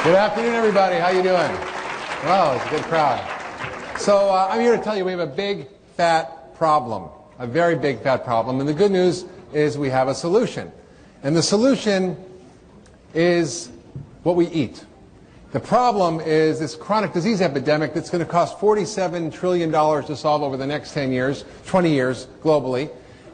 Good afternoon, everybody. How you doing? Well, it's a good crowd. So I'm here to tell you we have a big, fat problem, a very big, fat problem. And the good news is we have a solution. And the solution is what we eat. The problem is this chronic disease epidemic that's going to cost $47 trillion to solve over the next 10 years, 20 years globally,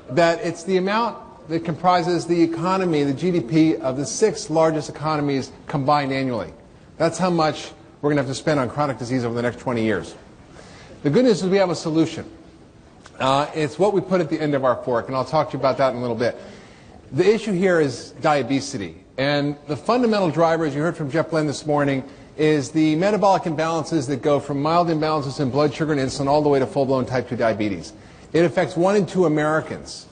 that it's the amount that comprises the economy, the GDP of the 6 largest economies combined annually. That's how much we're going to have to spend on chronic disease over the next 20 years. The good news is we have a solution. It's what we put at the end of our fork, and I'll talk to you about that in a little bit. The issue here is diabetes. And the fundamental driver, as you heard from Jeff Glenn this morning, is the metabolic imbalances that go from mild imbalances in blood sugar and insulin all the way to full-blown type 2 diabetes. It affects 1 in 2 Americans.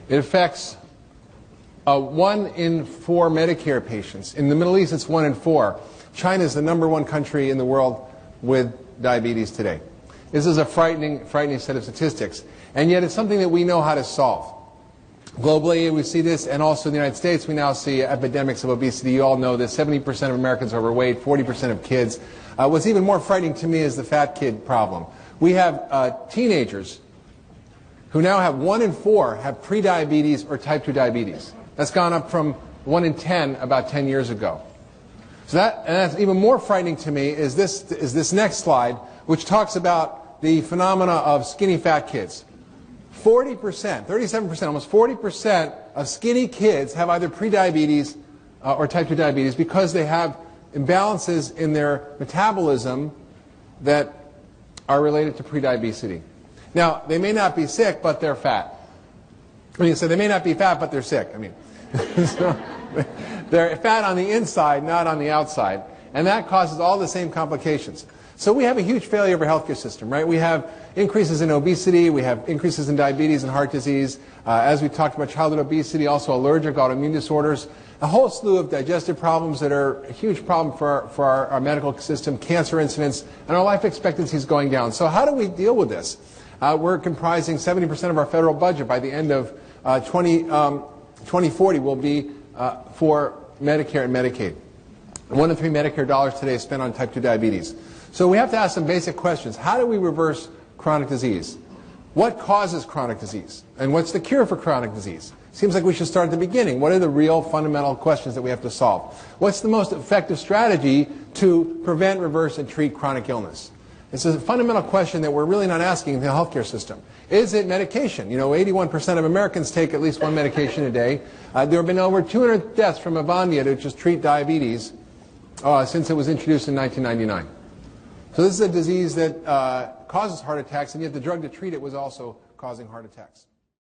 It affects 1 in 4 Medicare patients. In the Middle East, it's 1 in 4. China is the #1 country in the world with diabetes today. This is a frightening set of statistics. And yet it's something that we know how to solve. Globally, we see this, and also in the United States, we now see epidemics of obesity. You all know this. 70% of Americans are overweight, 40% of kids. What's even more frightening to me is the fat kid problem. We have teenagers who now have 1 in 4 have prediabetes or type 2 diabetes. That's gone up from 1 in 10 about 10 years ago. So that's even more frightening to me is this next slide, which talks about the phenomena of skinny fat kids. 40%, 37%, almost 40% of skinny kids have either prediabetes or type 2 diabetes because they have imbalances in their metabolism that are related to prediabetes. Now, they may not be sick, but they're fat. I mean, so they may not be fat, but they're sick. I mean, so they're fat on the inside, not on the outside. And that causes all the same complications. So we have a huge failure of our healthcare system, right? We have increases in obesity, we have increases in diabetes and heart disease. As we talked about childhood obesity, also allergic autoimmune disorders, a whole slew of digestive problems that are a huge problem for our medical system, cancer incidence, and our life expectancy is going down. So how do we deal with this? We're comprising 70% of our federal budget by the end of 2040 will be for Medicare and Medicaid. 1 in 3 Medicare dollars today is spent on type 2 diabetes. So we have to ask some basic questions. How do we reverse chronic disease? What causes chronic disease? And what's the cure for chronic disease? Seems like we should start at the beginning. What are the real fundamental questions that we have to solve? What's the most effective strategy to prevent, reverse, and treat chronic illness? It's a fundamental question that we're really not asking in the healthcare system. Is it medication? You know, 81% of Americans take at least 1 medication a day. There have been over 200 deaths from Avandia to just treat diabetes since it was introduced in 1999. So this is a disease that causes heart attacks, and yet the drug to treat it was also causing heart attacks.